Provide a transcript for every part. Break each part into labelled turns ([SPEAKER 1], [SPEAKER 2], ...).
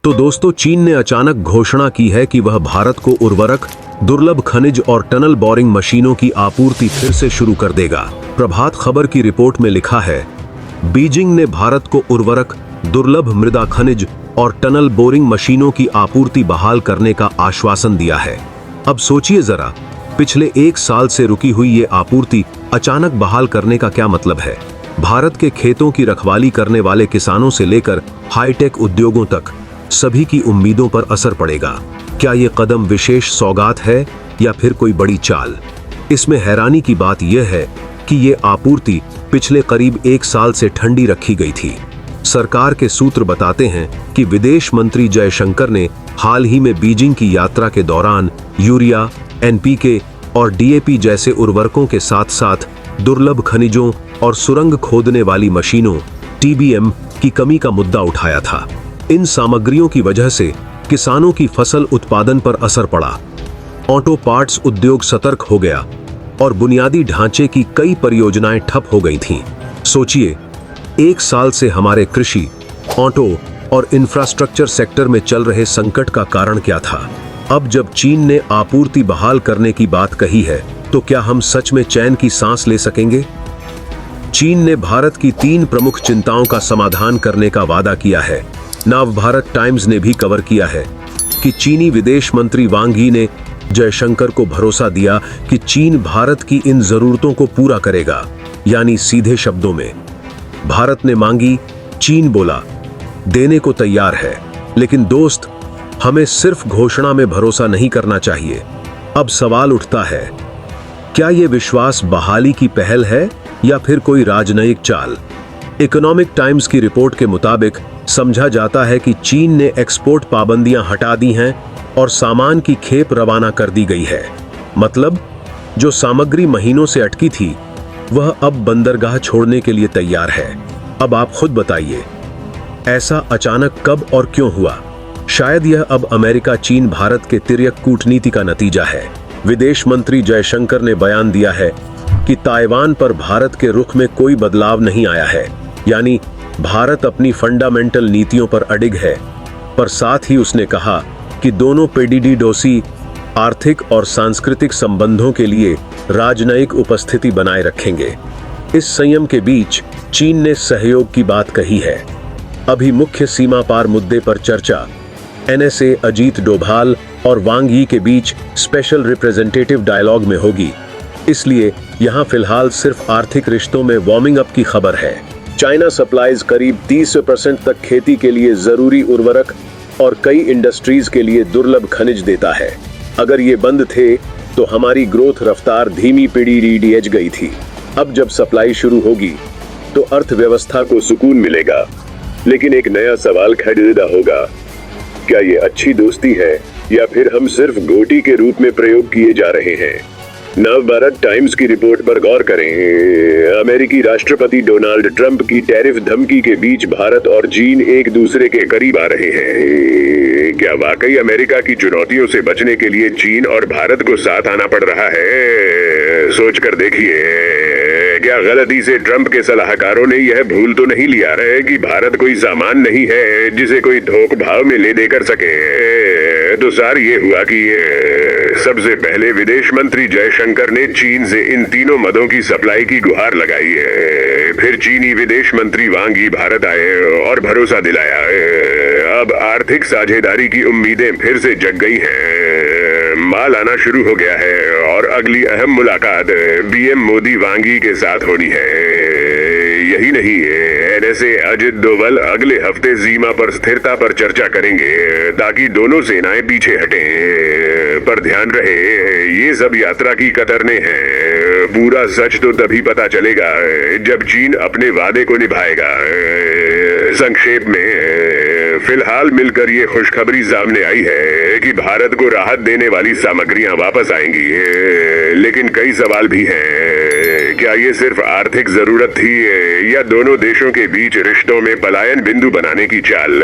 [SPEAKER 1] तो दोस्तों, चीन ने अचानक घोषणा की है कि वह भारत को उर्वरक, दुर्लभ खनिज और टनल बोरिंग मशीनों की आपूर्ति फिर से शुरू कर देगा। प्रभात खबर की रिपोर्ट में लिखा है, बीजिंग ने भारत को उर्वरक, दुर्लभ मृदा खनिज और टनल बोरिंग मशीनों की आपूर्ति बहाल करने का आश्वासन दिया है। अब सोचिए जरा, पिछले 1 साल से रुकी हुई ये आपूर्ति अचानक बहाल करने का क्या मतलब है। भारत के खेतों की रखवाली करने वाले किसानों से लेकर हाईटेक उद्योगों तक सभी की उम्मीदों पर असर पड़ेगा। क्या ये कदम विशेष सौगात है या फिर कोई बड़ी चाल? इसमें हैरानी की बात यह है कि ये आपूर्ति पिछले करीब 1 साल से ठंडी रखी गई थी। सरकार के सूत्र बताते हैं कि विदेश मंत्री जयशंकर ने हाल ही में बीजिंग की यात्रा के दौरान यूरिया, एनपीके और डीएपी जैसे उर्वरकों के साथ साथ दुर्लभ खनिजों और सुरंग खोदने वाली मशीनों टीबीएम की कमी का मुद्दा उठाया था। इन सामग्रियों की वजह से किसानों की फसल उत्पादन पर असर पड़ा, ऑटो पार्ट्स उद्योग सतर्क हो गया और बुनियादी ढांचे की कई परियोजनाएं ठप हो गई थीं। सोचिए, 1 साल से हमारे कृषि, ऑटो और इंफ्रास्ट्रक्चर सेक्टर में चल रहे संकट का कारण क्या था? अब जब चीन ने आपूर्ति बहाल करने की बात कही है, तो क्या हम सच में चैन की सांस ले सकेंगे? चीन ने भारत की 3 प्रमुख चिंताओं का समाधान करने का वादा किया है। नवभारत टाइम्स ने भी कवर किया है कि चीनी विदेश मंत्री वांग यी ने जयशंकर को भरोसा दिया कि चीन भारत की इन जरूरतों को पूरा करेगा। यानी सीधे शब्दों में भारत ने मांगी, चीन बोला देने को तैयार है। लेकिन दोस्त, हमें सिर्फ घोषणा में भरोसा नहीं करना चाहिए। अब सवाल उठता है, क्या यह विश्वास बहाली की पहल है या फिर कोई राजनयिक चाल? इकोनॉमिक टाइम्स की रिपोर्ट के मुताबिक समझा जाता है कि चीन ने एक्सपोर्ट पाबंदियां हटा दी हैं और सामान की खेप रवाना कर दी गई है। मतलब, जो सामग्री महीनों से अटकी थी, वह अब बंदरगाह छोड़ने के लिए तैयार है। अब आप खुद बताइए, ऐसा अचानक कब और क्यों हुआ? शायद यह अब अमेरिका चीन भारत के तिर्यक कूटनीति का नतीजा है। विदेश मंत्री जयशंकर ने बयान दिया है कि ताइवान पर भारत के रुख में कोई बदलाव नहीं आया है, यानी भारत अपनी फंडामेंटल नीतियों पर अडिग है। पर साथ ही उसने कहा कि दोनों पेडीडीडोसी आर्थिक और सांस्कृतिक संबंधों के लिए राजनयिक उपस्थिति बनाए रखेंगे। इस संयम के बीच चीन ने सहयोग की बात कही है। अभी मुख्य सीमा पार मुद्दे पर चर्चा एनएसए अजीत डोभाल और वांग यी के बीच स्पेशल रिप्रेजेंटेटिव डायलॉग में होगी। इसलिए यहां फिलहाल सिर्फ आर्थिक रिश्तों में वार्मिंग अप की खबर है। चाइना सप्लाईज करीब 30% तक खेती के लिए जरूरी उर्वरक और कई इंडस्ट्रीज के लिए दुर्लभ खनिज देता है। अगर ये बंद थे तो हमारी ग्रोथ रफ्तार धीमी पीढ़ी गई थी। अब जब सप्लाई शुरू होगी तो अर्थव्यवस्था को सुकून मिलेगा। लेकिन एक नया सवाल खड़ा होगा, क्या ये अच्छी दोस्ती है या फिर हम सिर्फ गोटी के रूप में प्रयोग किए जा रहे हैं? नवभारत टाइम्स की रिपोर्ट पर गौर करें। अमेरिकी राष्ट्रपति डोनाल्ड ट्रंप की टैरिफ धमकी के बीच भारत और चीन एक दूसरे के करीब आ रहे हैं। क्या वाकई अमेरिका की चुनौतियों से बचने के लिए चीन और भारत को साथ आना पड़ रहा है? सोचकर देखिए, क्या गलती से ट्रंप के सलाहकारों ने यह भूल तो नहीं लिया है कि भारत कोई सामान नहीं है जिसे कोई थोक भाव में ले दे कर सके? तो सार ये हुआ कि सबसे पहले विदेश मंत्री जयशंकर ने चीन से इन तीनों मदों की सप्लाई की गुहार लगाई है। फिर चीनी विदेश मंत्री वांग यी भारत आए और भरोसा दिलाया। अब आर्थिक साझेदारी की उम्मीदें फिर से जग गई हैं। माल आना शुरू हो गया है और अगली अहम मुलाकात बीएम मोदी वांग यी के साथ होनी है। यही नहीं, एनएसए अजित डोभाल अगले हफ्ते सीमा पर स्थिरता पर चर्चा करेंगे ताकि दोनों सेनाएं पीछे हटें। पर ध्यान रहे, ये सब यात्रा की कतरने हैं। पूरा सच तो तभी पता चलेगा जब चीन अपने वादे को निभाएगा। संक्षेप में, फिलहाल मिलकर ये खुशखबरी सामने आई है कि भारत को राहत देने वाली सामग्रियां वापस आएंगी। लेकिन कई सवाल भी हैं। क्या ये सिर्फ आर्थिक जरूरत थी या दोनों देशों के बीच रिश्तों में पलायन बिंदु बनाने की चाल?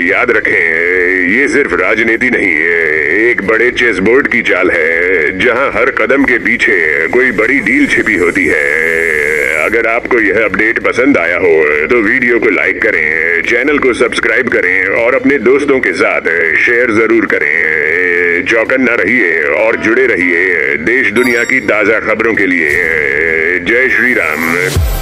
[SPEAKER 1] याद रखें, ये सिर्फ राजनीति नहीं है, एक बड़े चेस बोर्ड की चाल है जहां हर कदम के पीछे कोई बड़ी डील छिपी होती है।
[SPEAKER 2] अगर आपको यह अपडेट पसंद आया हो तो वीडियो को लाइक करें, चैनल को सब्सक्राइब करें और अपने दोस्तों के साथ शेयर जरूर करें। चौकन्ना रहिए और जुड़े रहिए देश दुनिया की ताजा खबरों के लिए। जय श्री राम।